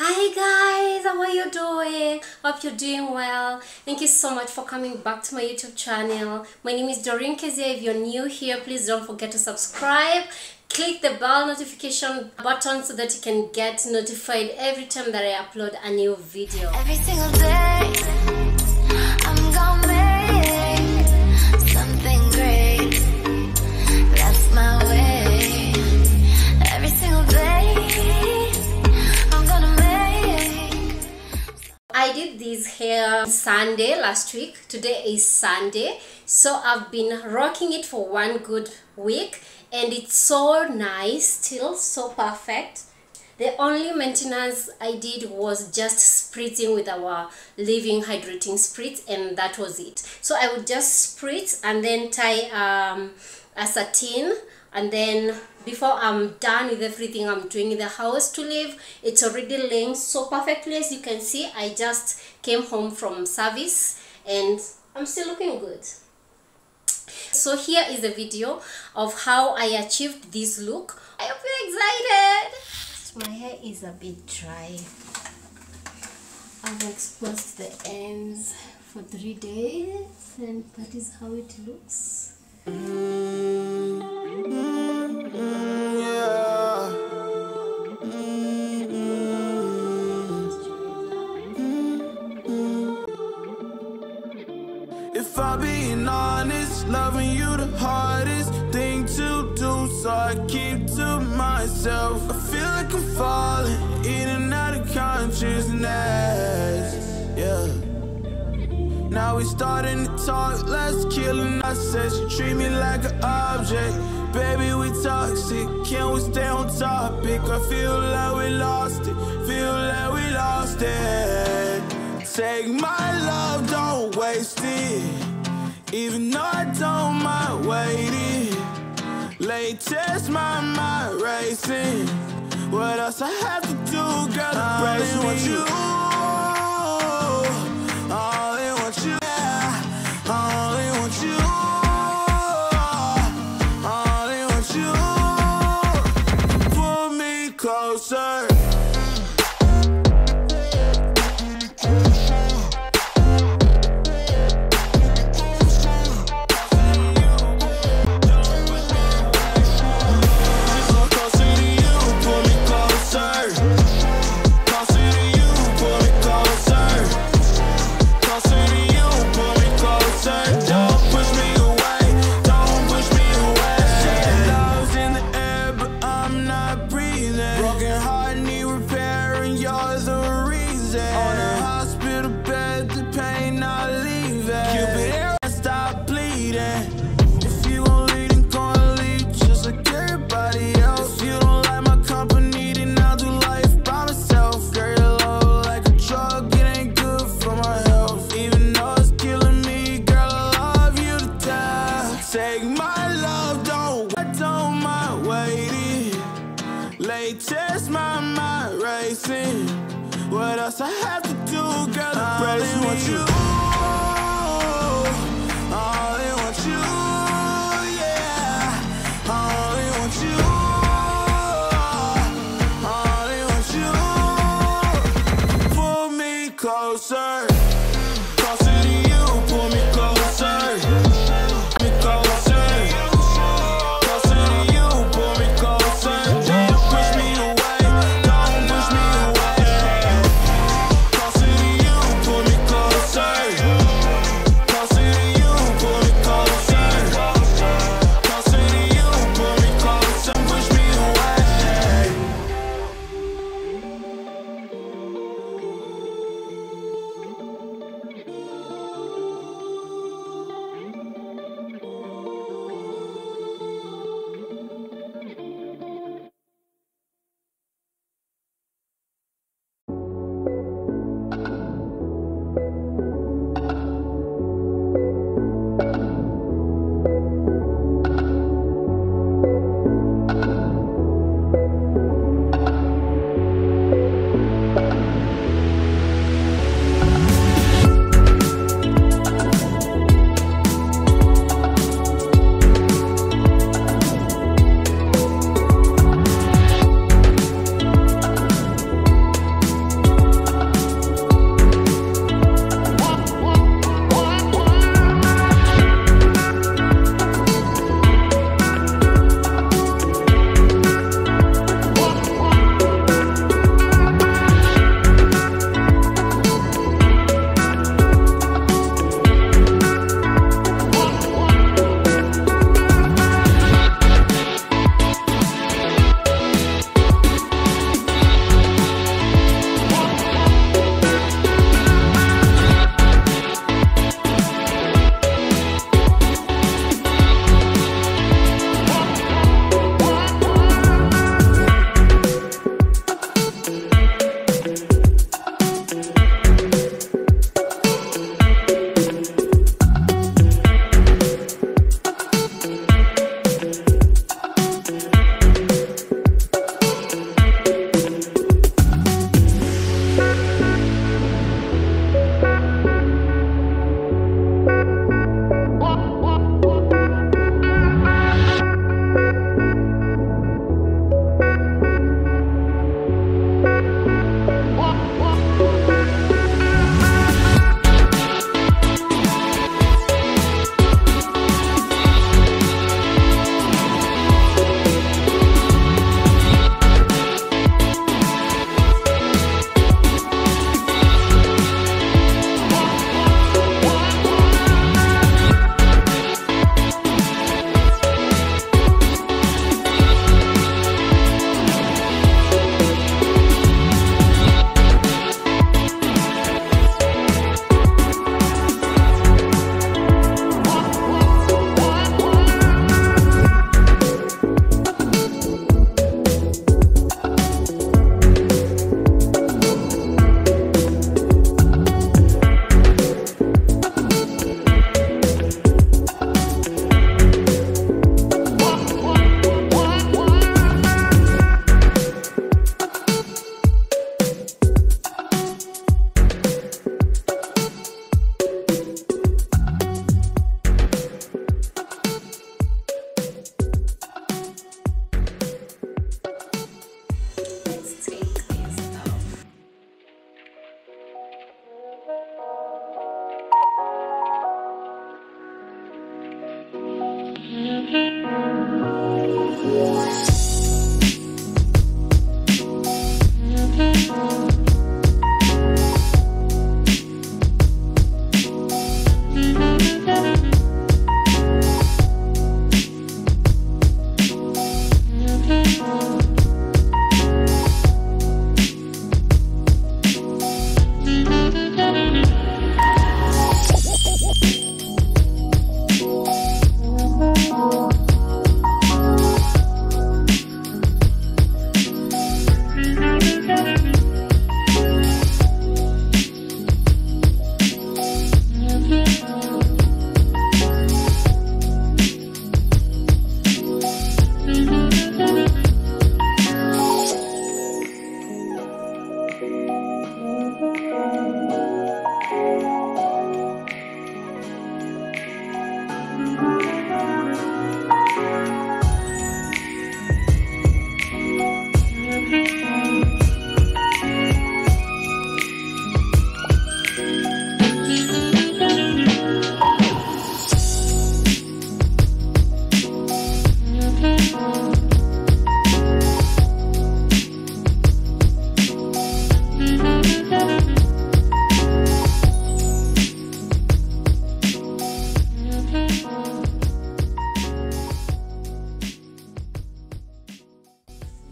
Hi guys, how are you doing? Hope you're doing well. Thank you so much for coming back to my YouTube channel. My name is Doreen Kezia. If you're new here, please don't forget to subscribe. Click the bell notification button so that you can get notified every time that I upload a new video. Every single day, I'm gonna make something great. That's my way. Every single day, I'm gonna make. I did this hair Sunday last week. Today is Sunday. So I've been rocking it for one good week. And it's so nice, still so perfect. The only maintenance I did was just spritzing with our living hydrating spritz, and that was it. So I would just spritz and then tie a satin, and then before I'm done with everything I'm doing in the house to leave, it's already laying so perfectly. As you can see, I just came home from service and I'm still looking good. So here is a video of how I achieved this look. I hope you're excited. My hair is a bit dry. I've exposed the ends for 3 days and that is how it looks. If I'm being honest, loving you the hardest thing to do, so I keep to myself. I feel like I'm falling in and out of consciousness, yeah. Now we starting to talk, let's kill and I said you treat me like an object. Baby, we toxic, can we stay on topic? I feel like we lost it, feel like we lost it. Take my love, don't waste it, even though I don't mind waiting. Latest, my mind racing. What else I have to do, girl, to brace me? Want you, I only want you, yeah. I only want you, I only want you. Pull me closer. Latest, my mind racing. What else I have to do, girl, to brace me? I want you, I only want you, yeah. I only want you, I only want you. Pull me closer, closer to you. Pull me closer, pull me closer.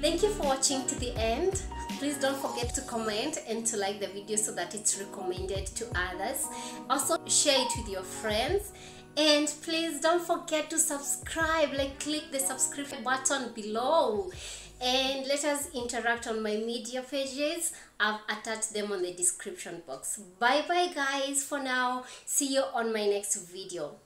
Thank you for watching to the end. Please don't forget to comment and to like the video so that it's recommended to others. Also share it with your friends, and please don't forget to subscribe. Like, click the subscribe button below, and let us interact on my media pages. I've attached them on the description box. Bye bye guys for now. See you on my next video.